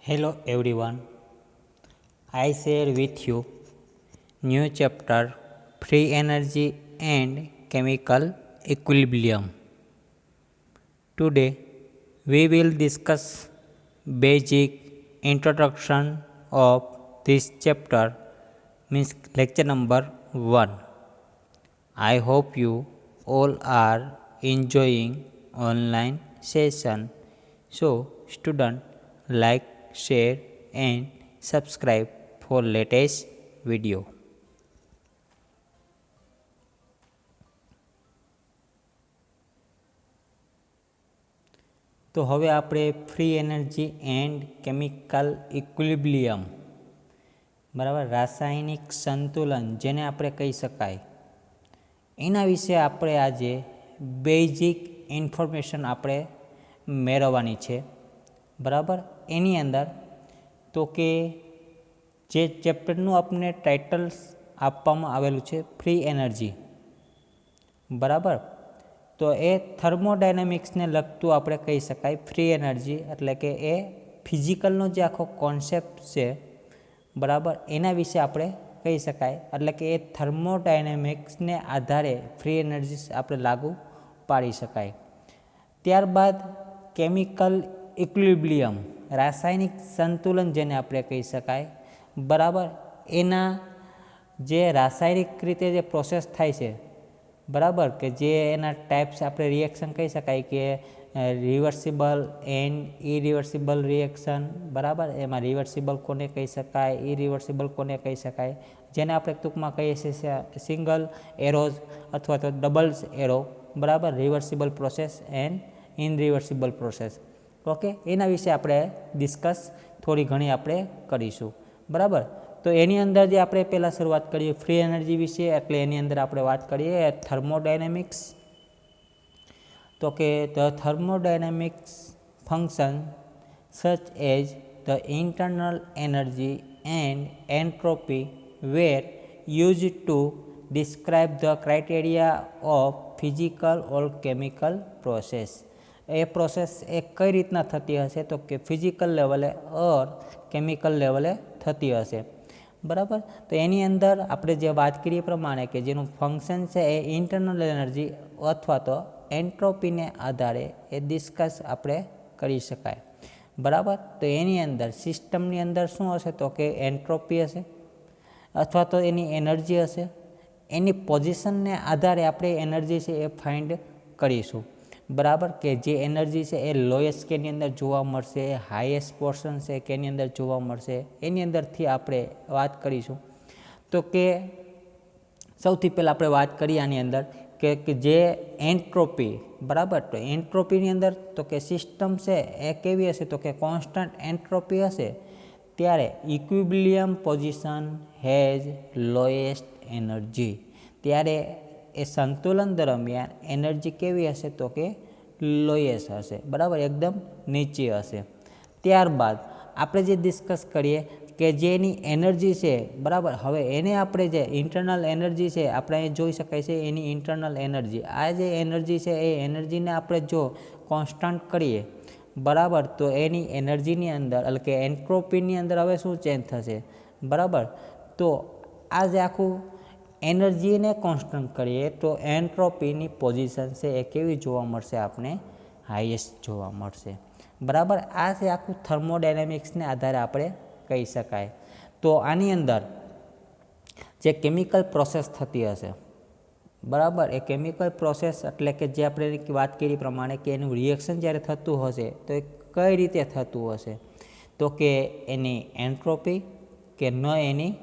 Hello everyone. I share with you new chapter Free Energy and Chemical Equilibrium. Today we will discuss basic introduction of this chapter, means lecture number 1. I hope you all are enjoying online session. So student, like, share and subscribe for latest video. તો હવે આપણે free energy and chemical equilibrium, બરાબર, રાસાયણિક સંતુલન જેને આપણે કહી શકાય, એના વિશે આપણે આજે બેઝિક ઇન્ફોર્મેશન આપણે મેળવવાની છે. બરાબર, એની અંદર તો કે જે ચેપ્ટરનું આપણે ટાઇટલ્સ આપવામાં આવેલું છે ફ્રી એનર્જી, બરાબર, તો એ થર્મોડાયનેમિક્સને લગતું આપણે કહી શકાય. ફ્રી એનર્જી એટલે કે એ ફિઝિકલનો જે આખો કોન્સેપ્ટ છે, બરાબર, એના વિશે આપણે કહી શકાય. એટલે કે એ થર્મોડાયનેમિક્સને આધારે ફ્રી એનર્જી આપણે લાગુ પાડી શકાય. ત્યારબાદ કેમિકલ ઇક્વિલિબ્રિયમ, રાસાયણિક સંતુલન જેને આપણે કહી શકાય, બરાબર, એના જે રાસાયણિક રીતે જે પ્રોસેસ થાય છે, બરાબર, કે જે એના ટાઈપ્સ આપણે રિએક્શન કહી શકાય કે રિવર્સિબલ એન્ડ ઇરિવર્સિબલ રિએક્શન, બરાબર, એમાં રિવર્સિબલ કોને કહી શકાય, ઇરિવર્સિબલ કોને કહી શકાય, જેને આપણે ટૂંકમાં કહીએ છીએ સિંગલ એરોઝ અથવા તો ડબલ્સ એરો, બરાબર, reversible process and irreversible process. Okay, એના વિશે આપણે ડિસ્કસ થોડી ઘણી આપણે કરીશું. બરાબર, તો એની અંદર જે આપણે પહેલાં શરૂઆત કરીએ ફ્રી એનર્જી વિશે, એટલે એની અંદર આપણે વાત કરીએ થર્મોડાયનેમિક્સ. તો કે the thermodynamics function such as the internal energy and entropy were use to describe the criteria of physical or chemical process. એ પ્રોસેસ એ કઈ રીતના થતી હશે, તો કે ફિઝિકલ લેવલે ઓર કેમિકલ લેવલે થતી હશે. બરાબર, તો એની અંદર આપણે જે વાત કરીએ પ્રમાણે કે જેનું ફંક્શન છે એ ઇન્ટરનલ એનર્જી અથવા તો એન્ટ્રોપીને આધારે એ ડિસ્કસ આપણે કરી શકાય. બરાબર, તો એની અંદર સિસ્ટમની અંદર શું હશે, તો કે એન્ટ્રોપી હશે અથવા તો એની એનર્જી હશે. એની પોઝિશનને આધારે આપણે એનર્જી છે એ ફાઇન્ડ કરીશું. બરાબર, કે જે એનર્જી છે એ લોએસ્ટ કેની અંદર જોવા મળશે, હાઈએસ્ટ પોર્શન છે કેની અંદર જોવા મળશે, એની અંદરથી આપણે વાત કરીશું. તો કે સૌથી પહેલાં આપણે વાત કરીએ આની અંદર કે જે એન્ટ્રોપી, બરાબર, તો એન્ટ્રોપીની અંદર તો કે સિસ્ટમ છે એ કેવી હશે, તો કે કોન્સ્ટન્ટ એન્ટ્રોપી હશે, ત્યારે equilibrium position has lowest energy. ત્યારે એ સંતુલન દરમિયાન એનર્જી કેવી હશે, તો કે લોએસ્ટ હશે, બરાબર, એકદમ નીચી હશે. ત્યારબાદ આપણે જે ડિસ્કસ કરીએ કે જેની એનર્જી છે, બરાબર, હવે એને આપણે જે ઇન્ટરનલ એનર્જી છે આપણે અહીં જોઈ શકાય છે એની ઇન્ટરનલ એનર્જી. આ જે એનર્જી છે એ એનર્જીને આપણે જો કોન્સ્ટન્ટ કરીએ, બરાબર, તો એની એનર્જીની અંદર એટલે કે એન્ટ્રોપીની અંદર હવે શું ચેન્જ થશે, બરાબર, તો આ જે આખું એનર્જીને કોન્સ્ટન્ટ કરીએ તો એન્ટ્રોપીની પોઝિશન છે એ કેવી જોવા મળશે, આપણે હાઈએસ્ટ જોવા મળશે. બરાબર, આ છે આખું થર્મોડાયનેમિક્સને આધારે આપણે કહી શકાય. તો આની અંદર જે કેમિકલ પ્રોસેસ થતી હશે, બરાબર, એ કેમિકલ પ્રોસેસ એટલે કે જે આપણે વાત કરી પ્રમાણે કે એનું રિએક્શન જ્યારે થતું હશે તો એ કઈ રીતે થતું હશે, તો કે એની એન્ટ્રોપી કે ન એની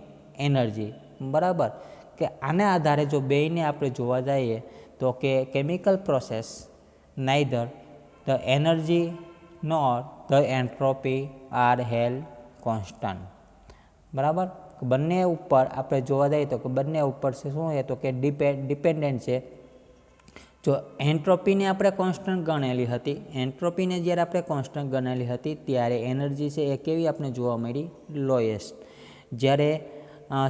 એનર્જી. બરાબર, કે આના આધારે જો બેયને આપણે જોવા જઈએ તો કે chemical process neither the energy nor the entropy are held constant. બરાબર, બંને ઉપર આપણે જોવા જઈએ તો કે બંને ઉપર શું છે, તો કે ડિપેન્ડન્ટ છે. જો એન્ટ્રોપીને આપણે કોન્સ્ટન્ટ ગણેલી હતી, એન્ટ્રોપીને જ્યારે આપણે કોન્સ્ટન્ટ ગણેલી હતી ત્યારે એનર્જી છે એ કેવી આપણે જોવા મળી, લોએસ્ટ. જ્યારે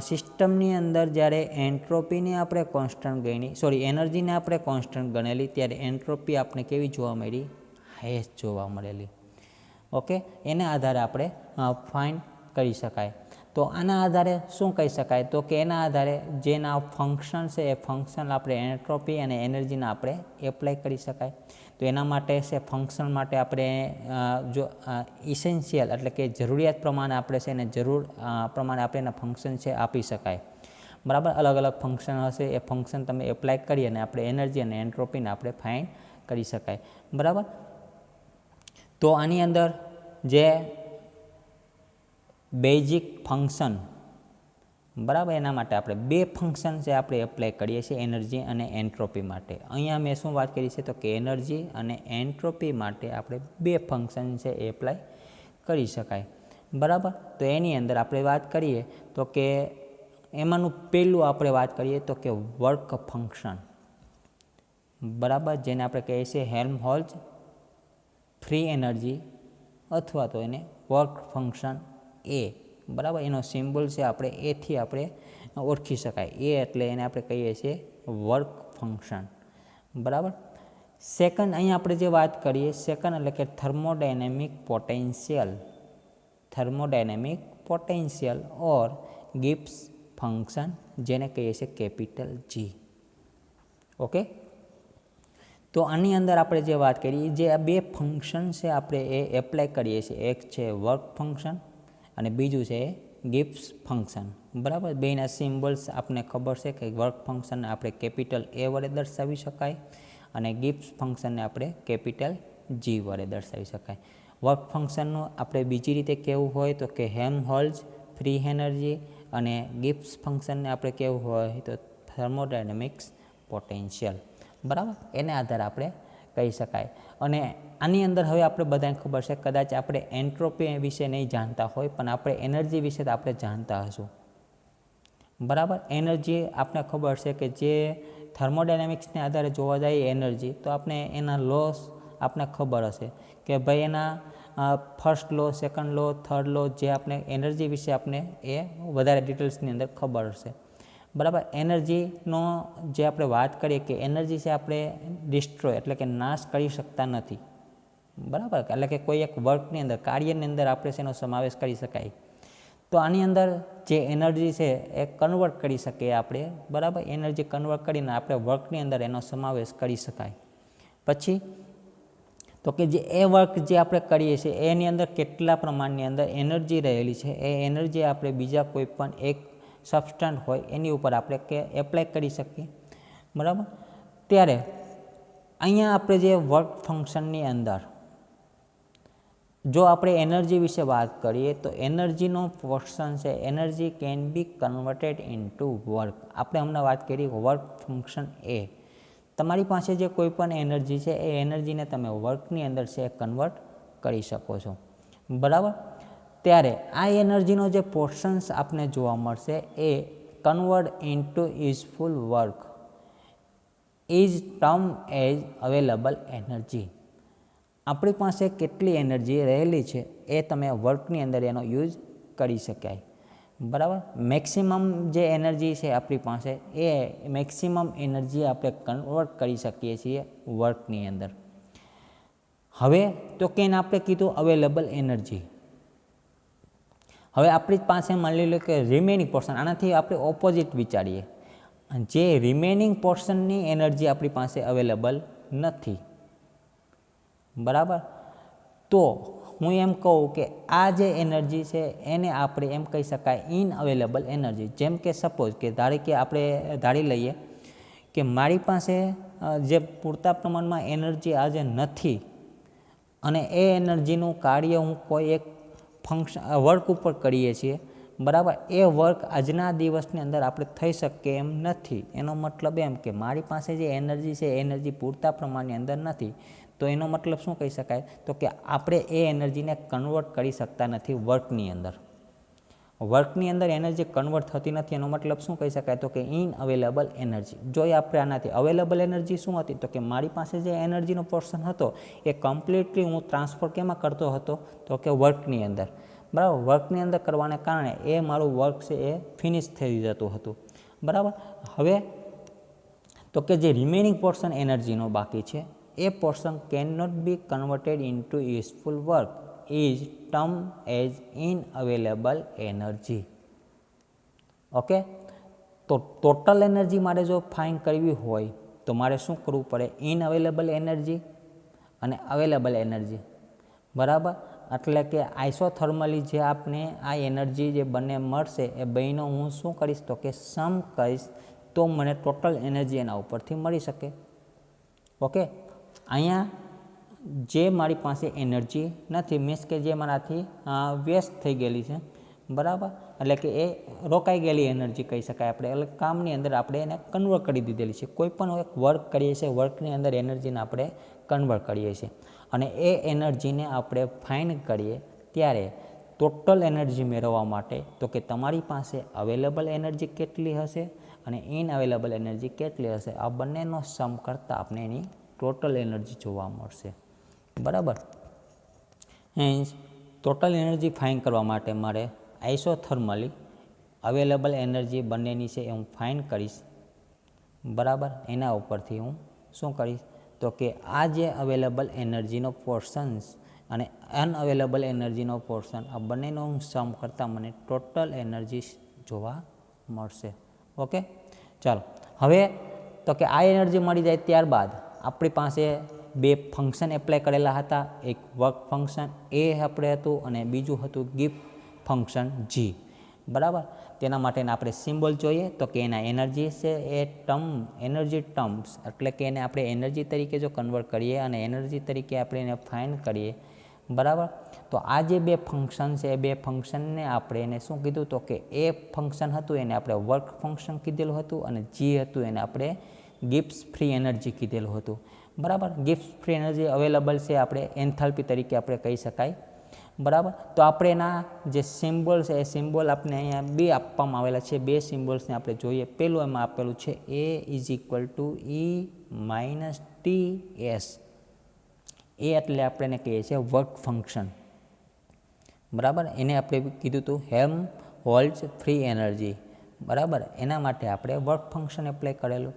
સિસ્ટમની અંદર જ્યારે એન્ટ્રોપીને આપણે કોન્સ્ટન્ટ ગણી, એનર્જીને આપણે કોન્સ્ટન્ટ ગણેલી ત્યારે એન્ટ્રોપી આપણે કેવી જોવા મળી, હાઈએસ્ટ જોવા મળેલી. ઓકે, એના આધારે આપણે ફાઇન્ડ કરી શકાય. તો આના આધારે શું કહી શકાય, તો કે એના આધારે જેના ફંક્શન છે એ ફંક્શન આપણે એન્ટ્રોપી અને એનર્જીના આપણે એપ્લાય કરી શકાય. તો એના માટે છે ફંક્શન માટે આપણે જો ઇસેન્શિયલ એટલે કે જરૂરિયાત પ્રમાણે આપણે છે એને જરૂર પ્રમાણે આપણે એના ફંક્શન છે આપી શકાય. બરાબર, અલગ અલગ ફંક્શન હશે, એ ફંક્શન તમે એપ્લાય કરી અને આપણે એનર્જી અને એન્ટ્રોપીને આપણે ફાઇન્ડ કરી શકાય. બરાબર, તો આની અંદર જે બેઝિક ફંક્શન, બરાબર, એના માટે આપણે બે ફંક્શન છે આપણે એપ્લાય કરીએ છીએ એનર્જી અને એન્ટ્રોપી માટે. અહીંયા મેં શું વાત કરી છે, તો કે એનર્જી અને એન્ટ્રોપી માટે આપણે બે ફંક્શન છે એપ્લાય કરી શકાય. બરાબર, તો એની અંદર આપણે વાત કરીએ તો કે એમાંનું પહેલું આપણે વાત કરીએ તો કે વર્ક ફંક્શન. બરાબર, જેને આપણે કહીએ છીએ હેલ્મહોલ્ટ્ઝ ફ્રી એનર્જી અથવા તો એને વર્ક ફંક્શન એ. બરાબર, એનો સિમ્બોલ છે આપણે એથી આપણે ઓળખી શકાય. એ એટલે એને આપણે કહીએ છીએ વર્ક ફંક્શન. બરાબર, સેકન્ડ અહીંયા આપણે જે વાત કરીએ સેકન્ડ એટલે કે થર્મોડાયનેમિક પોટેન્શિયલ. થર્મોડાયનેમિક પોટેન્શિયલ ઓર ગિબ્સ ફંક્શન, જેને કહીએ છીએ કેપિટલ જી. ઓકે, તો આની અંદર આપણે જે વાત કરીએ જે આ બે ફંક્શન છે આપણે એ એપ્લાય કરીએ છીએ. એક છે વર્ક ફંક્શન અને બીજું છે ગિબ્સ ફંક્શન. બરાબર, બેના સિમ્બલ્સ આપણને ખબર છે કે વર્ક ફંક્શનને આપણે કેપિટલ એ વડે દર્શાવી શકાય અને ગિબ્સ ફંક્શનને આપણે કેપિટલ જી વડે દર્શાવી શકાય. વર્ક ફંક્શનનું આપણે બીજી રીતે કહેવું હોય તો કે હેલ્મહોલ્ટ્ઝ ફ્રી એનર્જી અને ગિબ્સ ફંક્શનને આપણે કહેવું હોય તો થર્મોડાયનેમિક્સ પોટેન્શિયલ. બરાબર, એને આધારે આપણે કહી શકાય. અને આની અંદર હવે આપણે બધાને ખબર છે, કદાચ આપણે એન્ટ્રોપી વિશે નહીં જાણતા હોય પણ આપણે એનર્જી વિશે તો આપણે જાણતા હશું. બરાબર, એનર્જી આપણે ખબર છે કે જે થર્મોડાયનેમિક્સને આધારે જોવા જઈએ એનર્જી, તો આપણે એના લોસ આપણે ખબર હશે કે ભાઈ એના ફર્સ્ટ લો, સેકન્ડ લો, થર્ડ લો, જે આપણે એનર્જી વિશે આપણે એ વધારે ડિટેલ્સની અંદર ખબર હશે. બરાબર, એનર્જીનો જે આપણે વાત કરીએ કે એનર્જી છે આપણે ડિસ્ટ્રોય એટલે કે નાશ કરી શકતા નથી. બરાબર, એટલે કે કોઈ એક વર્કની અંદર કાર્યની અંદર આપણે એનો સમાવેશ કરી શકાય. તો આની અંદર જે એનર્જી છે એ કન્વર્ટ કરી શકીએ આપણે. બરાબર, એનર્જી કન્વર્ટ કરીને આપણે વર્કની અંદર એનો સમાવેશ કરી શકાય. પછી તો કે જે એ વર્ક જે આપણે કરીએ છીએ એની અંદર કેટલા પ્રમાણની અંદર એનર્જી રહેલી છે, એ એનર્જી આપણે બીજા કોઈ પણ એક સબસ્ટન્ટ હોય એની ઉપર આપણે એપ્લાય કરી શકીએ. બરાબર, ત્યારે અહીંયા આપણે જે વર્ક ફંક્શનની અંદર જો આપણે એનર્જી વિશે વાત કરીએ તો એનર્જીનો પોર્શન છે, energy can be converted into work. આપણે હમણાં વાત કરી વર્ક ફંક્શન એ. તમારી પાસે જે કોઈ પણ એનર્જી છે એ એનર્જીને તમે વર્કની અંદર છે કન્વર્ટ કરી શકો છો. બરાબર, ત્યારે આ એનર્જીનો જે પોર્શન્સ આપને જોવા મળશે એ convert into useful work is term as available energy. આપણી પાસે કેટલી એનર્જી રહેલી છે એ તમે વર્કની અંદર એનો યુઝ કરી શકાય. બરાબર, મેક્સિમમ જે એનર્જી છે આપણી પાસે એ મેક્સિમમ એનર્જી આપણે કન્વર્ટ કરી શકીએ છીએ વર્કની અંદર. હવે તો કે એને આપણે કીધું અવેલેબલ એનર્જી. હવે આપણી પાસે માની લો કે રિમેનિંગ પોર્શન, આનાથી આપણે ઓપોઝિટ વિચારીએ, જે રિમેનિંગ પોર્શનની એનર્જી આપણી પાસે અવેલેબલ નથી. બરાબર, તો હું એમ કહું કે આ જે એનર્જી છે એને આપણે એમ કહી શકાય ઇનઅવેલેબલ એનર્જી. જેમ કે સપોઝ કે આપણે ધારી લઈએ કે મારી પાસે જે પૂરતા પ્રમાણમાં એનર્જી આજે નથી અને એ એનર્જીનું કાર્ય હું કોઈ એક ફંક્શન વર્ક ઉપર કરીએ છીએ. બરાબર, એ વર્ક આજના દિવસની અંદર આપણે થઈ શકે એમ નથી. એનો મતલબ એમ કે મારી પાસે જે એનર્જી છે એ એનર્જી પૂરતા પ્રમાણની અંદર નથી. તો એનો મતલબ શું કહી શકાય, તો કે આપણે એ એનર્જીને કન્વર્ટ કરી શકતા નથી વર્કની અંદર. વર્કની અંદર એનર્જી કન્વર્ટ થતી નથી એનો મતલબ શું કહી શકાય, તો કે ઇનઅવેલેબલ એનર્જી. જો એ આપણે આનાથી અવેલેબલ એનર્જી શું હતી, તો કે મારી પાસે જે એનર્જીનો પોર્શન હતો એ કમ્પ્લીટલી હું ટ્રાન્સફર કેમાં કરતો હતો, તો કે વર્કની અંદર. બરાબર, વર્કની અંદર કરવાને કારણે એ મારું વર્ક છે એ ફિનિશ થઈ જતું હતું. બરાબર, હવે તો કે જે રિમેનિંગ પોર્શન એનર્જીનો બાકી છે એ portion can not be converted into useful work is term as unavailable energy. Okay, તો ટોટલ એનર્જી મારે જો ફાઇન કરવી હોય તો મારે શું કરવું પડે? ઇનઅવેલેબલ એનર્જી અને અવેલેબલ એનર્જી, બરાબર. એટલે કે આઇસોથર્મલી જે આપણે આ એનર્જી જે બંને મળશે એ બંનેનો હું શું કરીશ તો કે સમ કરીશ, તો મને ટોટલ એનર્જી એના ઉપરથી મળી શકે. ઓકે, અહીંયા જે મારી પાસે એનર્જી નથી, મીન્સ કે જે મારાથી વેસ્ટ થઈ ગયેલી છે, બરાબર, એટલે કે એ રોકાઈ ગયેલી એનર્જી કહી શકાય આપણે, એટલે કામની અંદર આપણે એને કન્વર્ટ કરી દીધેલી છે. કોઈ પણ એક વર્ક કરીએ છીએ, વર્કની અંદર એનર્જીને આપણે કન્વર્ટ કરીએ છીએ, અને એ એનર્જીને આપણે ફાઇન્ડ કરીએ ત્યારે ટોટલ એનર્જી મેળવવા માટે તો કે તમારી પાસે અવેલેબલ એનર્જી કેટલી હશે અને ઇનઅવેલેબલ એનર્જી કેટલી હશે, આ બંનેનો સમ કરતાં આપણે એની ટોટલ એનર્જી જોવા મળશે, બરાબર. હેન્સ ટોટલ એનર્જી ફાઇન્ડ કરવા માટે મારે આઇસોથર્મલી અવેલેબલ એનર્જી બંનેની છે એ હું ફાઇન્ડ કરીશ, બરાબર. એના ઉપરથી હું શું કરીશ તો કે આ જે અવેલેબલ એનર્જીનો પોર્શન્સ અને અનઅવેલેબલ એનર્જીનો પોર્શન, આ બંનેનો હું સમ કરતાં મને ટોટલ એનર્જી જોવા મળશે. ઓકે, ચાલો હવે તો કે આ એનર્જી મળી જાય ત્યારબાદ આપણી પાસે બે ફંક્શન એપ્લાય કરેલા હતા. એક વર્ક ફંક્શન એ આપણે હતું અને બીજું હતું ગિફ્ટ ફંક્શન જી, બરાબર. તેના માટેના આપણે સિમ્બોલ જોઈએ તો કે એના એનર્જી છે એ એનર્જી ટર્મ્સ, એટલે કે એને આપણે એનર્જી તરીકે જો કન્વર્ટ કરીએ અને એનર્જી તરીકે આપણે એને ફાઇન્ડ કરીએ, બરાબર. તો આ જે બે ફંક્શન છે એ બે ફંક્શનને આપણે એને શું કીધું તો કે એ ફંક્શન હતું એને આપણે વર્ક ફંક્શન કીધેલું હતું અને જી હતું એને આપણે ગિબ્સ ફ્રી એનર્જી કીધેલું હતું, બરાબર. ગિબ્સ ફ્રી એનર્જી અવેલેબલ છે આપણે એન્થાલ્પી તરીકે આપણે કહી શકાય, બરાબર. તો આપણે એના જે સિમ્બોલ છે એ સિમ્બોલ આપણે અહીંયા બે આપવામાં આવેલા છે. બે સિમ્બોલ્સને આપણે જોઈએ. પહેલું એમાં આપેલું છે A is equal to E minus T S. એ એટલે આપણે એને કહીએ છીએ વર્ક ફંક્શન, બરાબર. એને આપણે કીધું હતું હેલ્મહોલ્ટ્ઝ ફ્રી એનર્જી, બરાબર. એના માટે આપણે વર્ક ફંક્શન એપ્લાય કરેલું.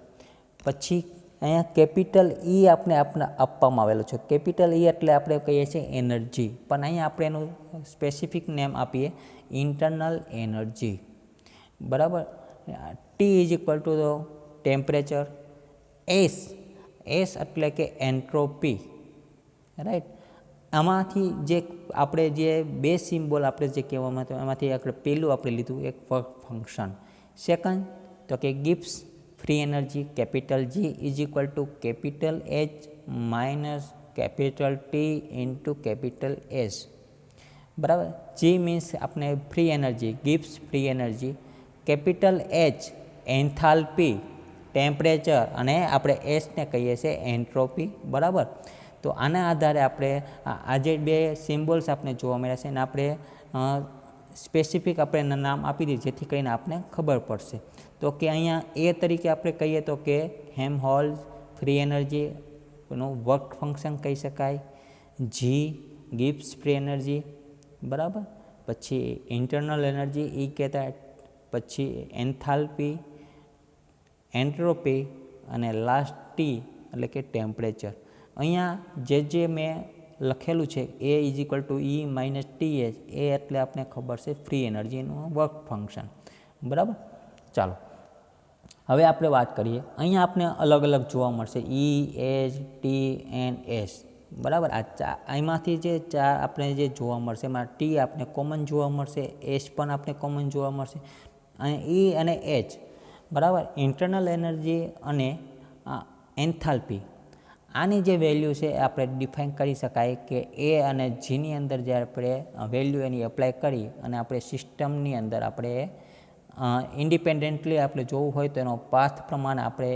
પછી અહીંયા કેપિટલ ઈ આપણે આપવામાં આવેલું છે. કેપિટલ ઈ એટલે આપણે કહીએ છીએ એનર્જી, પણ અહીંયા આપણે એનું સ્પેસિફિક નેમ આપીએ ઇન્ટરનલ એનર્જી, બરાબર. T is equal two temperature, S એટલે કે એન્ટ્રોપી, રાઈટ. આમાંથી જે આપણે જે બે સિમ્બોલ આપણે જે કહેવામાં આવ્યું એમાંથી આપણે પહેલું આપણે લીધું એક વર્ક ફંક્શન. સેકન્ડ તો કે Gibbs free energy capital G is equal to capital H minus capital T into capital S, બરાબર. જી મીન્સ આપણે free energy, Gibbs free energy, capital H enthalpy temperature અને આપણે એસને કહીએ છીએ એન્ટ્રોપી, બરાબર. તો આના આધારે આપણે આ જે બે સિમ્બોલ્સ આપણે જોવા મળ્યા છે એને આપણે સ્પેસિફિક આપણે એના નામ આપી દીધું જેથી કરીને આપણે ખબર પડશે. તો કે અહીંયા એ તરીકે આપણે કહીએ તો કે હેલ્મહોલ્ટ્ઝ ફ્રી એનર્જીનું વર્ક ફંક્શન કહી શકાય. જી ગિબ્સ ફ્રી એનર્જી, બરાબર. પછી ઇન્ટરનલ એનર્જી એ કહેતા, પછી એન્થાલ્પી, એન્ટ્રોપી અને લાસ્ટ ટી એટલે કે ટેમ્પરેચર. અહીંયા જે મેં લખેલું છે A is equal to E minus T H, એ એટલે આપણે ખબર છે ફ્રી એનર્જીનું વર્ક ફંક્શન, બરાબર. ચાલો હવે આપણે વાત કરીએ. અહીંયા આપણે અલગ અલગ જોવા મળશે ઈ, એચ, ટી એન્ડ એસ, બરાબર. એમાંથી જે ચાર આપણે જે જોવા મળશે એમાં ટી આપણે કોમન જોવા મળશે, એચ પણ આપણે કોમન જોવા મળશે, અને ઈ અને એચ, બરાબર. ઇન્ટરનલ એનર્જી અને એન્થાલ્પી, આની જે વેલ્યુ છે એ આપણે ડિફાઇન કરી શકાય કે એ અને જીની અંદર જ્યારે આપણે વેલ્યુ એની એપ્લાય કરી અને આપણે સિસ્ટમની અંદર આપણે ઇન્ડિપેન્ડન્ટલી આપણે જોવું હોય તો એનો પાથ પ્રમાણે આપણે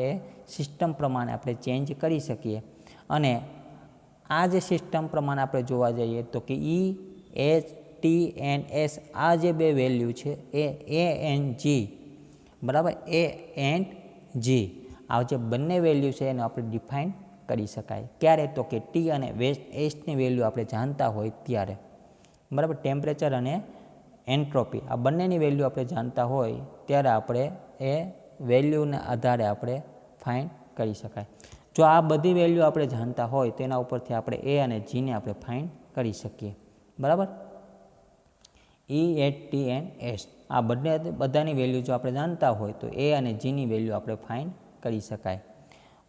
સિસ્ટમ પ્રમાણે આપણે ચેન્જ કરી શકીએ. અને આ જે સિસ્ટમ પ્રમાણે આપણે જોવા જઈએ તો કે ઈ, એચ, ટી એન્ડ એસ, આ જે બે વેલ્યુ છે એ એન્ડ જી, બરાબર. એ એન્ડ જી આ જે બંને વેલ્યુ છે એને આપણે ડિફાઇન કરી શકાય. ક્યારે તો કે ટી અને એસની વેલ્યુ આપણે જાણતા હોય ત્યારે, બરાબર. ટેમ્પરેચર અને એન્ટ્રોપી આ બંનેની વેલ્યુ આપણે જાણતા હોય ત્યારે આપણે એ વેલ્યુના આધારે આપણે ફાઇન્ડ કરી શકાય. જો આ બધી વેલ્યુ આપણે જાણતા હોય તેના ઉપરથી આપણે એ અને જીને આપણે ફાઇન્ડ કરી શકીએ, બરાબર. EHTNS આ બધાની વેલ્યુ જો આપણે જાણતા હોય તો એ અને જીની વેલ્યુ આપણે ફાઇન્ડ કરી શકાય.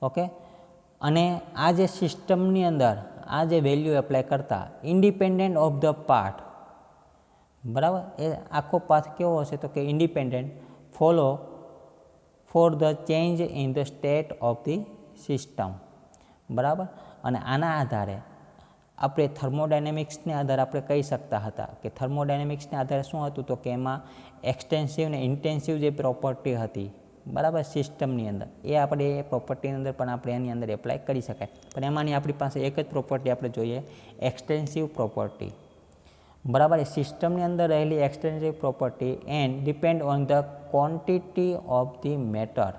ઓકે. અને આ જે સિસ્ટમની અંદર આ જે વેલ્યુ એપ્લાય કરતા ઇન્ડિપેન્ડન્ટ ઓફ ધ પાથ, બરાબર, એ આખો પાથ કેવો હશે તો કે independent follow for the change in the state of the system. બરાબર. અને આના આધારે આપણે થર્મોડાયનેમિક્સને આધારે આપણે કહી શકતા હતા કે થર્મોડાયનેમિક્સને આધારે શું હતું તો કે એમાં એક્સટેન્સિવ ને ઇન્ટેન્સિવ જે પ્રોપર્ટી હતી, બરાબર, સિસ્ટમની અંદર એ આપણે એ પ્રોપર્ટીની અંદર પણ આપણે એની અંદર એપ્લાય કરી શકાય. પણ એમાંની આપણી પાસે એક જ પ્રોપર્ટી આપણે જોઈએ, એક્સટેન્સિવ પ્રોપર્ટી. બરાબર. એ સિસ્ટમની અંદર રહેલી extensive property and depend on the quantity of the matter.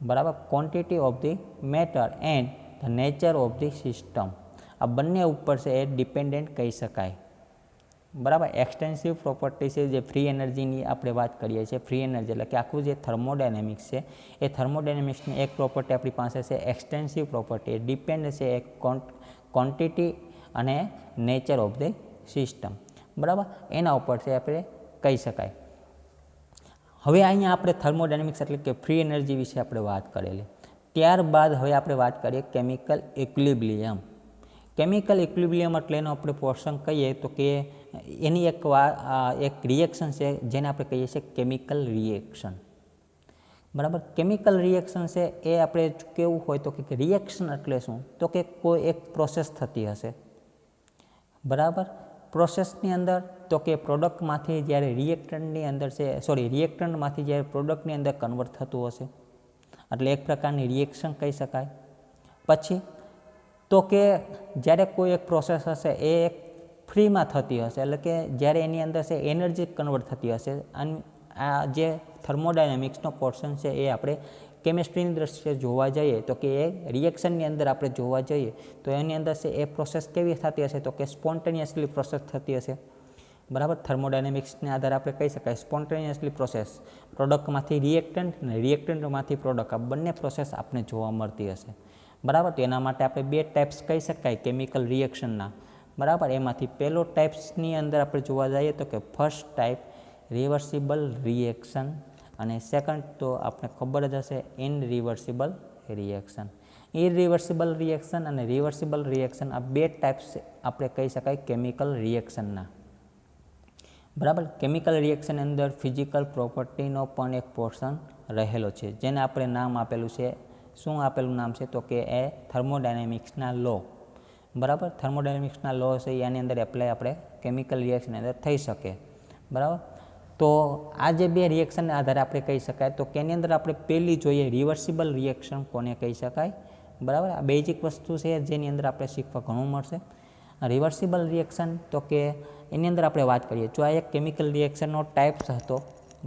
બરાબર. Quantity of the matter and the nature of the system. આ બંને ઉપર છે એ ડિપેન્ડન્ટ કહી શકાય. બરાબર. એક્સટેન્સિવ પ્રોપર્ટી છે જે ફ્રી એનર્જીની આપણે વાત કરીએ છીએ. ફ્રી એનર્જી એટલે કે આખું જે થર્મોડાયનેમિક્સ છે એ થર્મોડાયનેમિક્સની એક પ્રોપર્ટી આપણી પાસે છે એક્સટેન્સિવ પ્રોપર્ટી. એ ડિપેન્ડ છે એ ક્વોન્ટિટી અને નેચર ઓફ ધ સિસ્ટમ. બરાબર. એના ઉપર છે આપણે કહી શકાય. હવે અહીંયા આપણે થર્મોડાયનેમિક્સ એટલે કે ફ્રી એનર્જી વિશે આપણે વાત કરેલી. ત્યારબાદ હવે આપણે વાત કરીએ કેમિકલ ઇક્વિલિબ્રિયમ. કેમિકલ ઇક્વિલિબ્રિયમ એટલે એનો આપણે પોર્શન કહીએ તો કે એની એક રિએક્શન છે જેને આપણે કહીએ છીએ કેમિકલ રિએક્શન. બરાબર. કેમિકલ રિએક્શન છે એ આપણે કેવું હોય તો કે રિએક્શન એટલે શું તો કે કોઈ એક પ્રોસેસ થતી હશે. બરાબર. પ્રોસેસની અંદર તો કે પ્રોડક્ટમાંથી જ્યારે રિએક્ટન્ટની અંદર છે રિએક્ટન્ટમાંથી જ્યારે પ્રોડક્ટની અંદર કન્વર્ટ થતું હશે એટલે એક પ્રકારની રિએક્શન કહી શકાય. પછી તો કે જ્યારે કોઈ એક પ્રોસેસ હશે એ એક ફ્રીમાં થતી હશે એટલે કે જ્યારે એની અંદર છે એનર્જી કન્વર્ટ થતી હશે. અને આ જે થર્મોડાયનેમિક્સનો પોર્શન છે એ આપણે કેમિસ્ટ્રીની દ્રષ્ટિએ જોવા જઈએ તો કે એ રિએક્શનની અંદર આપણે જોવા જઈએ તો એની અંદર છે એ પ્રોસેસ કેવી થતી હશે તો કે સ્પોન્ટેનિયસલી પ્રોસેસ થતી હશે. બરાબર. થર્મોડાયનેમિક્સને આધારે આપણે કહી શકાય સ્પોન્ટેનિયસલી પ્રોસેસ. પ્રોડક્ટમાંથી રિએક્ટન્ટ અને રિએક્ટન્ટમાંથી પ્રોડક્ટ આ બંને પ્રોસેસ આપણે જોવા મળતી હશે. બરાબર. તો એના માટે આપણે બે ટાઈપ્સ કહી શકાય કેમિકલ રિએક્શનના. બરાબર. એમાંથી પહેલો ટાઈપ્સની અંદર આપણે જોવા જઈએ તો કે ફર્સ્ટ ટાઈપ રિવર્સિબલ રિએક્શન અને સેકન્ડ તો આપણે ખબર જ હશે ઇનરિવર્સિબલ રિએક્શન. ઇરરિવર્સિબલ રિએક્શન અને રિવર્સિબલ રિએક્શન આ બે ટાઈપ્સ આપણે કહી શકાય કેમિકલ રિએક્શનના. બરાબર. કેમિકલ રિએક્શનની અંદર ફિઝિકલ પ્રોપર્ટીનો પણ એક પોર્શન રહેલો છે જેને આપણે નામ આપેલું છે. શું આપેલું નામ છે તો કે એ થર્મોડાયનેમિક્સના લો. બરાબર. થર્મોડાયનેમિક્સના લો છે એની અંદર એપ્લાય આપણે કેમિકલ રિએક્શનની અંદર થઈ શકે. બરાબર. તો આ જે બે રિએક્શનના આધારે આપણે કહી શકાય તો કે એની અંદર આપણે પહેલી જોઈએ રિવર્સિબલ રિએક્શન કોને કહી શકાય. બરાબર. આ બેઝિક વસ્તુ છે જેની અંદર આપણે શીખવા ઘણું મળશે. રિવર્સિબલ રિએક્શન તો કે એની અંદર આપણે વાત કરીએ જો આ એક કેમિકલ રિએક્શનનો ટાઈપ્સ હતો.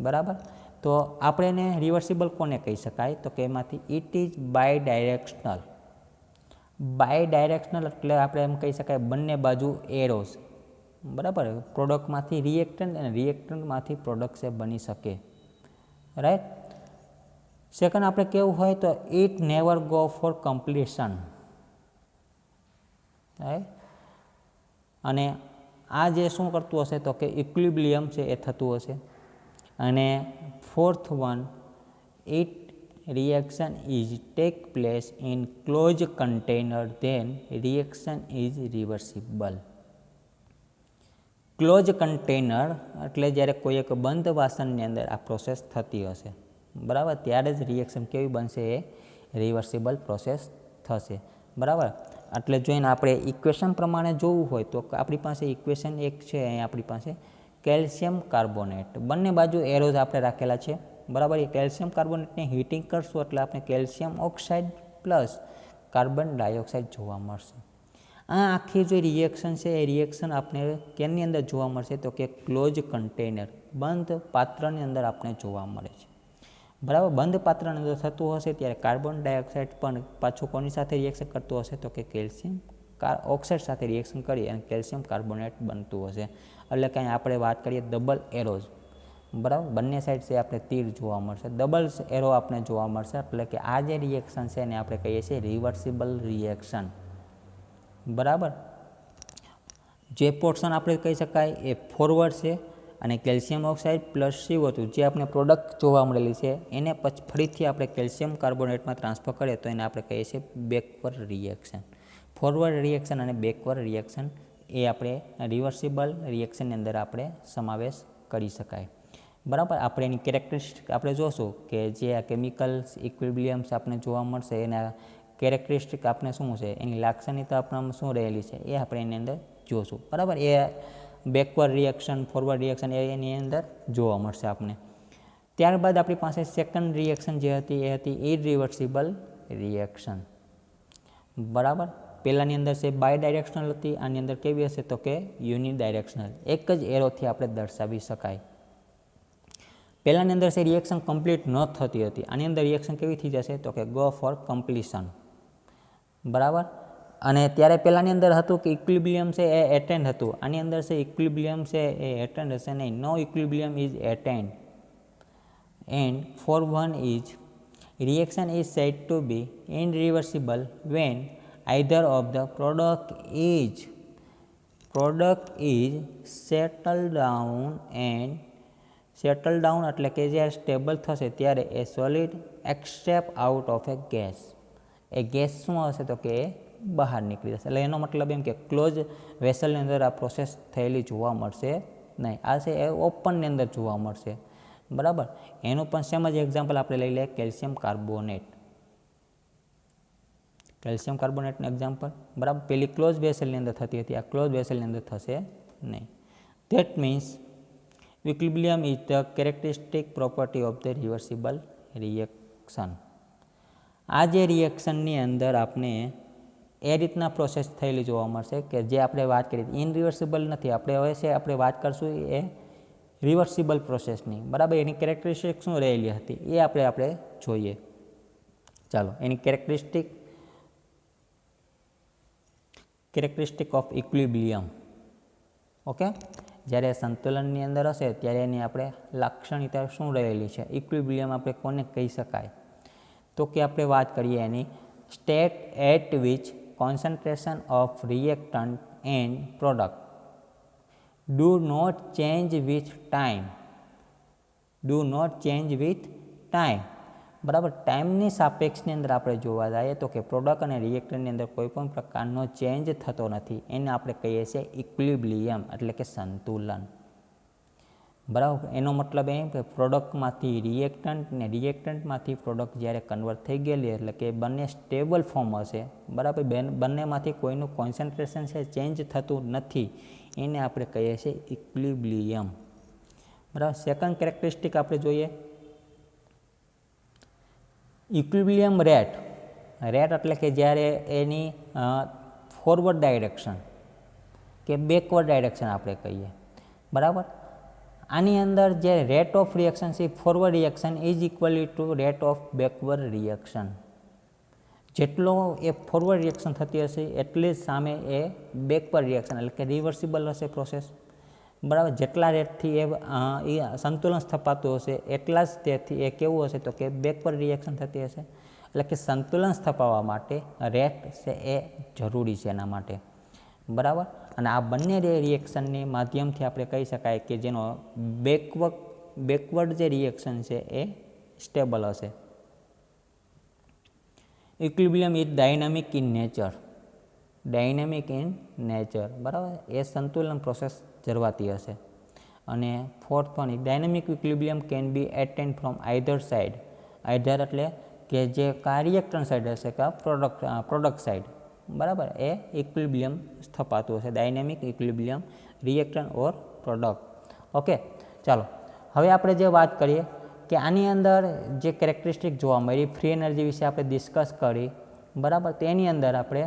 બરાબર. તો આપણે એને રિવર્સિબલ કોને કહી શકાય તો કે એમાંથી it is bidirectional. Bidirectional એટલે આપણે એમ કહી શકાય બંને બાજુ એરોઝ. બરાબર. પ્રોડક્ટમાંથી રિએક્ટન્ટ અને રિએક્ટન્ટમાંથી પ્રોડક્ટ છે બની શકે. રાઈટ. સેકન્ડ આપણે કેવું હોય તો it never go for completion. Right. અને આ જે શું કરતું હશે તો કે ઇક્વિલિબ્રિયમ છે એ થતું હશે. અને fourth one it reaction is take place in closed container then reaction is reversible. Close container એટલે જ્યારે કોઈ એક બંધ વાસણની અંદર આ પ્રોસેસ થતી હશે. બરાબર. ત્યારે જ રિએક્શન કેવી બનશે એ રિવર્સિબલ પ્રોસેસ થશે. બરાબર. એટલે જોઈને આપણે ઇક્વેશન પ્રમાણે જોવું હોય તો આપણી પાસે ઇક્વેશન એક છે અહીં આપણી પાસે કેલ્શિયમ કાર્બોનેટ. બંને બાજુ એરોઝ આપણે રાખેલા છે. બરાબર. એ કેલ્શિયમ કાર્બોનેટને હીટિંગ કરશું એટલે આપણે calcium oxide plus carbon dioxide જોવા મળશે. આ આખી જે રિએક્શન છે એ રિએક્શન આપણે કેની અંદર જોવા મળશે તો કે ક્લોઝ કન્ટેનર બંધ પાત્રની અંદર આપણે જોવા મળે છે. બરાબર. બંધ પાત્રની અંદર થતું હશે ત્યારે કાર્બન ડાયોક્સાઇડ પણ પાછું કોની સાથે રિએક્શન કરતું હશે તો કે કેલ્શિયમ ઓક્સાઇડ સાથે રિએક્શન કરી અને કેલ્શિયમ કાર્બોનેટ બનતું હશે. એટલે કંઈ આપણે વાત કરીએ ડબલ એરોઝ. બરાબર. બંને સાઈડ છે આપણે તીર જોવા મળશે. ડબલ એરો આપણે જોવા મળશે એટલે કે આ જે રિએક્શન છે એને આપણે કહીએ છીએ રિવર્સિબલ રિએક્શન. બરાબર. જે પોર્શન આપણે કહી શકાય એ ફોરવર્ડ છે, અને કેલ્શિયમ ઓક્સાઇડ પ્લસ CO2 જે આપણે પ્રોડક્ટ જોવા મળેલી છે એને પછી ફરીથી આપણે કેલ્શિયમ કાર્બોનેટમાં ટ્રાન્સફર કરીએ તો એને આપણે કહીએ છીએ બેકવર્ડ રિએક્શન. ફોરવર્ડ રિએક્શન અને બેકવર્ડ રિએક્શન એ આપણે રિવર્સિબલ રિએક્શનની અંદર આપણે સમાવેશ કરી શકાય. બરાબર. આપણે એની કેરેક્ટરિસ્ટિક આપણે જોશું કે જે આ કેમિકલ્સ ઇક્વિલિબ્રિયમ્સ આપણે જોવા મળશે એના કેરેક્ટરિસ્ટિક આપણે શું છે, એની લાક્ષણિકતા આપણામાં શું રહેલી છે એ આપણે એની અંદર જોશું. બરાબર. એ બેકવર્ડ રિએક્શન, ફોરવર્ડ રિએક્શન એની અંદર જોવા મળશે આપણને. ત્યારબાદ આપણી પાસે સેકન્ડ રિએક્શન જે હતી એ હતી ઇરિવર્સિબલ રિએક્શન. બરાબર. પહેલાંની અંદર છે બાય ડાયરેક્શનલ હતી, આની અંદર કેવી હશે તો કે યુનિ ડાયરેક્શનલ, એક જ એરોથી આપણે દર્શાવી શકાય. પહેલાંની અંદર છે રિએક્શન કમ્પ્લીટ ન થતી હતી, આની અંદર રિએક્શન કેવી થઈ જશે તો કે ગો ફોર કમ્પ્લીશન. બરાબર. અને ત્યારે પહેલાંની અંદર હતું કે ઇક્વિલિબ્રિયમ છે એ એટેન્ડ હતું, આની અંદર છે ઇક્વિલિબ્રિયમ છે એ એટેન્ડ હશે નહીં, no equilibrium is attained. And for one is reaction is said to be irreversible when either of the product is settled down એટલે કે જ્યારે સ્ટેબલ થશે ત્યારે એ solid except out of a gas, એ ગેસ શું હશે તો કે એ બહાર નીકળી જશે. એટલે એનો મતલબ એમ કે ક્લોઝ વેસલની અંદર આ પ્રોસેસ થયેલી જોવા મળશે નહીં, આ છે એ ઓપનની અંદર જોવા મળશે. બરાબર. એનું પણ સેમ જ એક્ઝામ્પલ આપણે લઈ લઈએ કેલ્શિયમ કાર્બોનેટ. કેલ્શિયમ કાર્બોનેટનું એક્ઝામ્પલ. બરાબર. પેલી ક્લોઝ વેસલની અંદર થતી હતી, આ ક્લોઝ વેસલની અંદર થશે નહીં. That means equilibrium is the characteristic property of the reversible reaction. આ જે રિએક્શનની અંદર આપણે એ રીતના પ્રોસેસ થયેલી જોવા મળશે કે જે આપણે વાત કરી ઇનરિવર્સિબલ નથી, આપણે હવે છે આપણે વાત કરશું એ રિવર્સિબલ પ્રોસેસની. બરાબર. એની કેરેક્ટરિસ્ટિક શું રહેલી હતી એ આપણે જોઈએ. ચાલો, એની કેરેક્ટરિસ્ટિક ઓફ ઇક્વિલિબ્રિયમ. ઓકે. જ્યારે સંતુલનની અંદર હશે ત્યારે એની આપણે લાક્ષણિકતા શું રહેલી છે, ઇક્વિલિબ્રિયમ આપણે કોને કહી શકાય તો કે આપણે વાત કરીએ એની state at which concentration of reactant and product do not change with time. બરાબર. ટાઈમની સાપેક્ષની અંદર આપણે જોવા જઈએ તો કે પ્રોડક્ટ અને રિએક્ટરની અંદર કોઈ પણ પ્રકારનો ચેન્જ થતો નથી, એને આપણે કહીએ છીએ ઇક્વિલિબ્રિયમ એટલે કે સંતુલન. બરાબર. એનો મતલબ એમ કે પ્રોડક્ટમાંથી રિએક્ટન્ટ ને રિએક્ટન્ટમાંથી પ્રોડક્ટ જ્યારે કન્વર્ટ થઈ ગયેલી એટલે કે બંને સ્ટેબલ ફોર્મ હશે. બરાબર. બંનેમાંથી કોઈનું કોન્સન્ટ્રેશન છે ચેન્જ થતું નથી, એને આપણે કહીએ છીએ ઇક્વિલિબ્રિયમ. બરાબર. સેકન્ડ કેરેક્ટરિસ્ટિક આપણે જોઈએ ઇક્વિલિબ્રિયમ રેટ. એટલે કે જ્યારે એની ફોરવર્ડ ડાયરેક્શન કે બેકવર્ડ ડાયરેક્શન આપણે કહીએ. બરાબર. આની અંદર જે રેટ ઓફ રિએક્શન છે forward reaction is equally to rate of backward reaction. જેટલો એ ફોરવર્ડ રિએક્શન થતી હશે એટલી જ સામે એ બેકવર્ડ રિએક્શન એટલે કે રિવર્સિબલ હશે પ્રોસેસ. બરાબર. જેટલા રેટથી એ સંતુલન સ્થપાતું હશે એટલા જ તેથી એ કેવું હશે તો કે બેકવર્ડ રિએક્શન થતી હશે. એટલે કે સંતુલન સ્થપાવવા માટે રેટ છે એ જરૂરી છે એના માટે. બરાબર. અને આ બંને રિએક્શનની માધ્યમથી આપણે કહી શકાય કે જેનો બેકવર્ડ જે રિએક્શન છે એ સ્ટેબલ હશે. Equilibrium is dynamic in nature. બરાબર. એ સંતુલન પ્રોસેસ જરવાતી હશે. અને fourth one dynamic equilibrium can be attend from either side. Either એટલે કે જે રિએક્ટન્ટ સાઇડ હશે કે પ્રોડક્ટ સાઇડ. બરાબર. એ ઇક્વિલિબ્રિયમ સ્થપાતું હશે, ડાયનામિક ઇક્વિલિબ્રિયમ રિએક્ટન્ટ ઓર પ્રોડક્ટ. ઓકે. ચાલો, હવે આપણે જે વાત કરીએ કે આની અંદર જે કેરેક્ટરિસ્ટિક જોવા મળી ફ્રી એનર્જી વિશે આપણે ડિસ્કસ કરી. બરાબર. તેની અંદર આપણે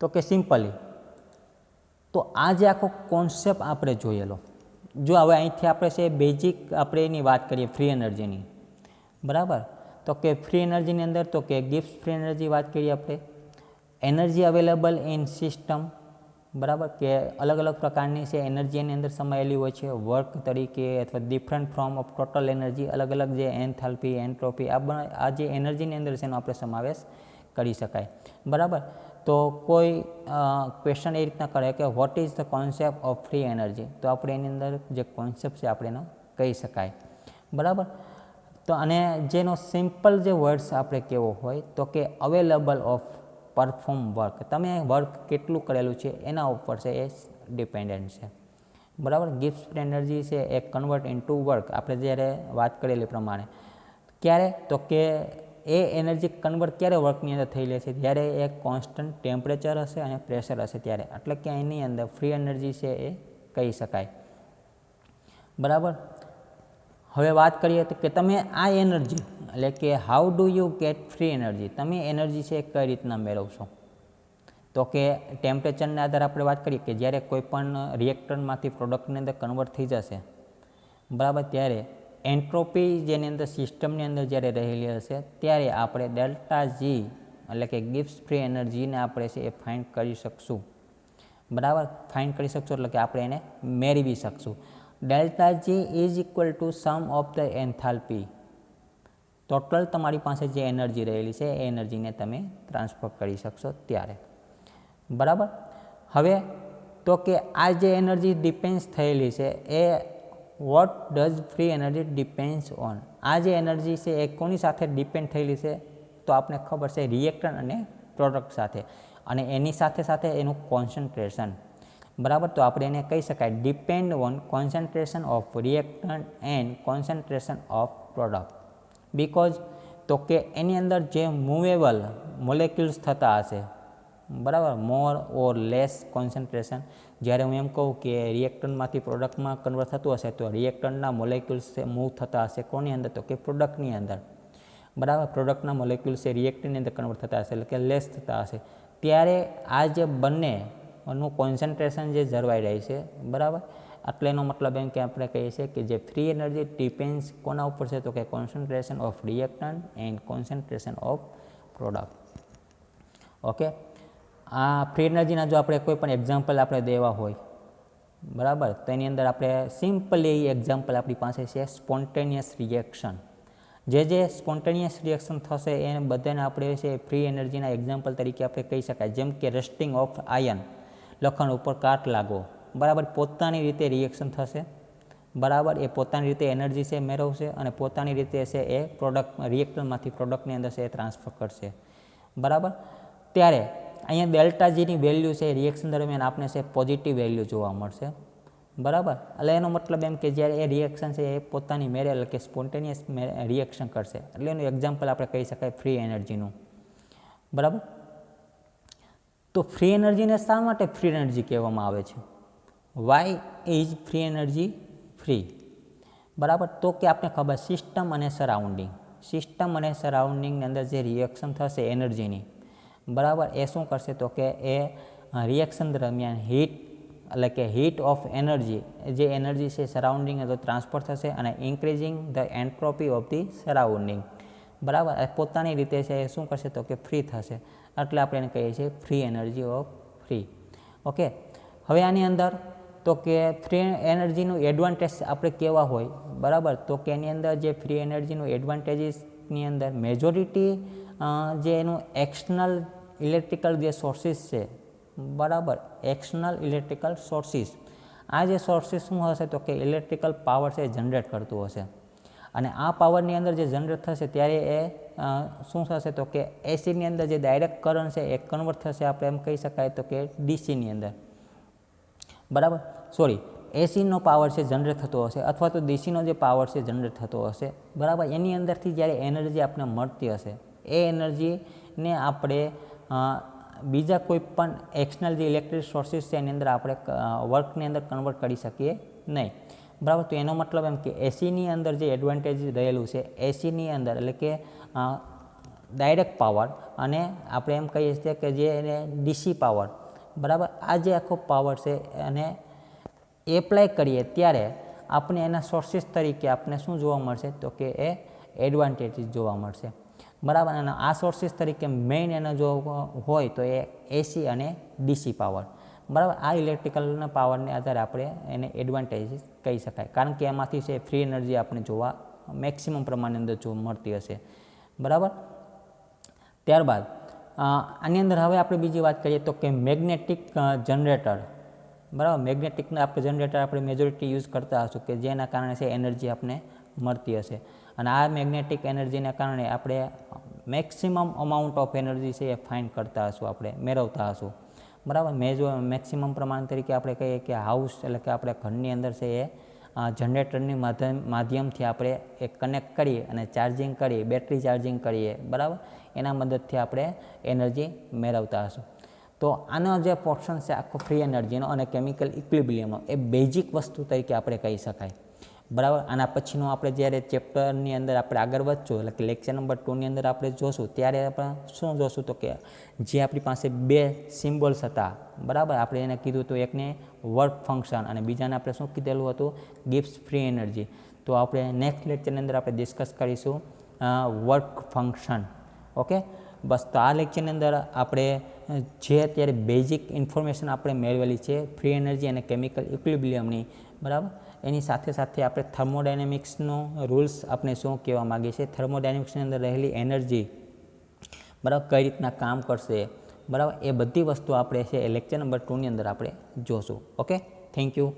તો કે સિમ્પલી તો આ જે આખો કોન્સેપ્ટ આપણે જોયેલો, જો હવે અહીંથી આપણે છે બેઝિક આપણે એની વાત કરીએ ફ્રી એનર્જીની. બરાબર. તો કે ફ્રી એનર્જીની અંદર તો કે ગિબ્સ ફ્રી એનર્જી વાત કરીએ આપણે, એનર્જી અવેલેબલ ઇન સિસ્ટમ. બરાબર. કે અલગ અલગ પ્રકારની છે એનર્જી એની અંદર સમાયેલી હોય છે વર્ક તરીકે અથવા different form of total energy, અલગ અલગ જે એન્થાલ્પી એન્ટ્રોપી આ જે એનર્જીની અંદર છે એનો આપણે સમાવેશ કરી શકાય. બરાબર. તો કોઈ ક્વેશ્ચન એ રીતના કરે કે what is the concept of free energy, તો આપણે એની અંદર જે કોન્સેપ્ટ છે આપણે એનો કહી શકાય, બરાબર. તો અને જેનો સિમ્પલ જે વર્ડ્સ આપણે કેવો હોય તો કે અવેલેબલ ઓફ પરફોર્મ વર્ક, તમે વર્ક કેટલું કરેલું છે એના ઉપર છે એ ડિપેન્ડન્ટ છે, બરાબર. ગિવ્સ ફ્રી એનર્જી છે એ કન્વર્ટ ઇન ટુ વર્ક, આપણે જ્યારે વાત કરેલી પ્રમાણે ક્યારે તો કે એ એનર્જી કન્વર્ટ ક્યારે વર્કની અંદર થઈ લે છે, જ્યારે એક કોન્સ્ટન્ટ ટેમ્પરેચર હશે અને પ્રેશર હશે ત્યારે, એટલે કે એની અંદર ફ્રી એનર્જી છે એ કહી શકાય, બરાબર. હવે વાત કરીએ તો કે તમે આ એનર્જી એટલે કે how do you get free energy, તમે એનર્જી છે એ કઈ રીતના મેળવશો, તો કે ટેમ્પરેચરના આધારે આપણે વાત કરીએ કે જ્યારે કોઈ પણ રિએક્ટરમાંથી પ્રોડક્ટની અંદર કન્વર્ટ થઈ જશે, બરાબર, ત્યારે એન્ટ્રોપી જેની અંદર સિસ્ટમની અંદર જ્યારે રહેલી હશે ત્યારે આપણે ડેલ્ટા જી એટલે કે ગિવ્સ ફ્રી એનર્જીને આપણે છે એ ફાઇન્ડ કરી શકશું, બરાબર. ફાઇન્ડ કરી શકશું એટલે કે આપણે એને મેળવી શકશું. Delta G is equal to sum of the enthalpy, total તમારી પાસે જે એનર્જી રહેલી છે એ એનર્જીને તમે ટ્રાન્સફર કરી શકશો ત્યારે, બરાબર. હવે તો કે આ જે એનર્જી ડિપેન્ડ્સ થયેલી છે એ what does free energy depends on, આ જે એનર્જી છે એ કોની સાથે ડિપેન્ડ થયેલી છે, તો આપણે ખબર છે રિએક્ટર અને પ્રોડક્ટ સાથે, અને એની સાથે સાથે એનું કોન્સન્ટ્રેશન, બરાબર. તો આપણે એને કહી શકાય depend on concentration of reactor and concentration of product, because તો કે એની અંદર જે મૂવેબલ મોલેક્યુલ્સ થતા હશે, બરાબર, મોર ઓર લેસ કોન્સન્ટ્રેશન, જ્યારે હું એમ કહું કે રિએક્ટરમાંથી પ્રોડક્ટમાં કન્વર્ટ થતું હશે તો રિએક્ટરના મોલેક્યુલ્સ મૂવ થતા હશે કોની અંદર, તો કે પ્રોડક્ટની અંદર, બરાબર. પ્રોડક્ટના મોલેક્યુલ્સ એ રિએક્ટરની અંદર કન્વર્ટ થતા હશે એટલે કે લેસ થતા હશે, ત્યારે આ જે બંનેનું કોન્સન્ટ્રેશન જે જળવાઈ રહે છે, બરાબર. એટલે એનો મતલબ એમ કે આપણે કહીએ છીએ કે જે ફ્રી એનર્જી ડિપેન્ડ્સ કોના ઉપર છે, તો કે concentration of reactant and concentration of product, okay. આ ફ્રી એનર્જીના જો આપણે કોઈ પણ એક્ઝામ્પલ આપણે દેવા હોય, બરાબર, તો એની અંદર આપણે સિમ્પલી એક્ઝામ્પલ આપણી પાસે છે સ્પોન્ટેનિયસ રિએક્શન, જે સ્પોન્ટેનિયસ રિએક્શન થશે એ બધાને આપણે છે ફ્રી એનર્જીના એક્ઝામ્પલ તરીકે આપણે કહી શકાય, જેમ કે રસ્ટિંગ ઓફ આયન, લોખંડ ઉપર કાટ લાગવો, બરાબર, પોતાની રીતે રિએક્શન થશે, બરાબર, એ પોતાની રીતે એનર્જી છે મેળવશે અને પોતાની રીતે છે એ પ્રોડક્ટ રિએક્ટરમાંથી પ્રોડક્ટની અંદર છે એ ટ્રાન્સફર કરશે, બરાબર. ત્યારે અહીંયા ડેલ્ટા જીની વેલ્યુ છે રિએક્શન દરમિયાન આપણે છે પોઝિટિવ વેલ્યુ જોવા મળશે, બરાબર. એટલે એનો મતલબ એમ કે જ્યારે એ રિએક્શન છે એ પોતાની મેળે એટલે કે સ્પોન્ટેનિયસ રિએક્શન કરશે, એટલે એનું એક્ઝામ્પલ આપણે કહી શકાય ફ્રી એનર્જીનું, બરાબર. તો ફ્રી એનર્જીને શા માટે ફ્રી એનર્જી કહેવામાં આવે છે, why is free energy free, બરાબર. તો કે આપણે ખબર સિસ્ટમ અને સરાઉન્ડિંગની અંદર જે રિએક્શન થશે એનર્જીની, બરાબર, એ શું કરશે તો કે એ રિએક્શન દરમિયાન હીટ એટલે કે હીટ ઓફ એનર્જી, જે એનર્જી છે સરાઉન્ડિંગ તો ટ્રાન્સફર થશે અને increasing the entropy of the surrounding, બરાબર, પોતાની રીતે છે એ શું કરશે તો કે ફ્રી થશે, એટલે આપણે એને કહીએ છીએ free energy of free, okay. હવે આની અંદર તો કે ફ્રી એનર્જીનું એડવાન્ટેજ આપણે કેવા હોય, બરાબર, તો કે એની અંદર જે ફ્રી એનર્જીનું એડવાન્ટેજીસની અંદર મેજોરિટી જે એનું એક્સટર્નલ ઇલેક્ટ્રિકલ જે સોર્સિસ છે, બરાબર, એક્સટર્નલ ઇલેક્ટ્રિકલ સોર્સિસ, આ જે સોર્સિસ શું હશે તો કે ઇલેક્ટ્રિકલ પાવર છે જનરેટ કરતું હશે, અને આ પાવરની અંદર જે જનરેટ થશે ત્યારે એ શું થશે તો કે એસીની અંદર જે ડાયરેક્ટ કરંટ છે એ કન્વર્ટ થશે, આપણે એમ કહી શકાય તો કે ડીસીની અંદર, બરાબર, સોરી, એસીનો પાવર છે જનરેટ થતો હશે અથવા તો ડીસીનો જે પાવર છે જનરેટ થતો હશે, બરાબર. એની અંદરથી જ્યારે એનર્જી આપણને મળતી હશે એ એનર્જીને આપણે બીજા કોઈ પણ એક્સટર્નલ જે ઇલેક્ટ્રિક સોર્સિસ છે એની અંદર આપણે વર્કની અંદર કન્વર્ટ કરી શકીએ નહીં, બરાબર. તો એનો મતલબ એમ કે એસીની અંદર જે એડવાન્ટેજ રહેલું છે એસીની અંદર એટલે કે ડાયરેક્ટ પાવર અને આપણે એમ કહીએ છીએ કે જે એને ડીસી પાવર, બરાબર, આ જે આખો પાવર છે અને એપ્લાય કરીએ ત્યારે આપણે એના સોર્સિસ તરીકે આપણે શું જોવા મળશે તો કે એ એડવાન્ટેજીસ જોવા મળશે, બરાબર. અને આ સોર્સિસ તરીકે મેઇન એનો જો હોય તો એ એસી અને ડીસી પાવર, બરાબર. આ ઇલેક્ટ્રિકલના પાવરને આધારે આપણે એને એડવાન્ટેજીસ કહી શકાય, કારણ કે એમાંથી છે ફ્રી એનર્જી આપણે જોવા મેક્સિમમ પ્રમાણની અંદર જોવા મળતી હશે, બરાબર. ત્યારબાદ આની અંદર હવે આપણે બીજી વાત કરીએ તો કે મેગ્નેટિક જનરેટર, બરાબર. મેગ્નેટિકના આપણે જનરેટર આપણે મેજોરિટી યુઝ કરતા હશું કે જેના કારણે છે એનર્જી આપણને મળતી હશે, અને આ મેગ્નેટિક એનર્જીના કારણે આપણે મેક્સિમમ અમાઉન્ટ ઓફ એનર્જી છે એ ફાઇન્ડ કરતા હશું, આપણે મેળવતા હશું, બરાબર. મેક્સિમમ પ્રમાણ તરીકે આપણે કહીએ કે હાઉસ એટલે કે આપણે ઘરની અંદર છે એ જનરેટરની માધ્યમથી આપણે એ કનેક્ટ કરીએ અને ચાર્જિંગ કરીએ, બેટરી ચાર્જિંગ કરીએ, બરાબર. એના મદદથી આપણે એનર્જી મેળવતા હશું. તો આનો જે પોર્શન છે આખો ફ્રી એનર્જીનો અને કેમિકલ ઇક્વિલિબ્રિયમનો એ બેઝિક વસ્તુ તરીકે આપણે કહી શકાય, બરાબર. આના પછીનો આપણે જ્યારે ચેપ્ટરની અંદર આપણે આગળ વધશું એટલે કે લેક્ચર નંબર 2ની અંદર આપણે જોશું ત્યારે આપણે શું જોશું તો કે જે આપણી પાસે બે સિમ્બોલ્સ હતા, બરાબર. આપણે એને કીધું હતું એકને વર્ક ફંક્શન અને બીજાને આપણે શું કીધેલું હતું, ગિવ્સ ફ્રી એનર્જી. તો આપણે નેક્સ્ટ લેક્ચરની અંદર આપણે ડિસ્કસ કરીશું વર્ક ફંક્શન. ઓકે, બસ. તો આ લેક્ચરની અંદર આપણે જે અત્યારે બેઝિક ઇન્ફોર્મેશન આપણે મેળવેલી છે ફ્રી એનર્જી અને કેમિકલ ઇક્વિલિબ્રિયમની, બરાબર, એની સાથે સાથે આપણે થર્મોડાયનેમિક્સનો રૂલ્સ આપણે શું કહેવા માગીએ છીએ, થર્મોડાયનેમિક્સની અંદર રહેલી એનર્જી, બરાબર, કઈ રીતના કામ કરશે, બરાબર, એ બધી વસ્તુ આપણે છે એ લેક્ચર નંબર 2ની અંદર આપણે જોશું. Okay, thank you.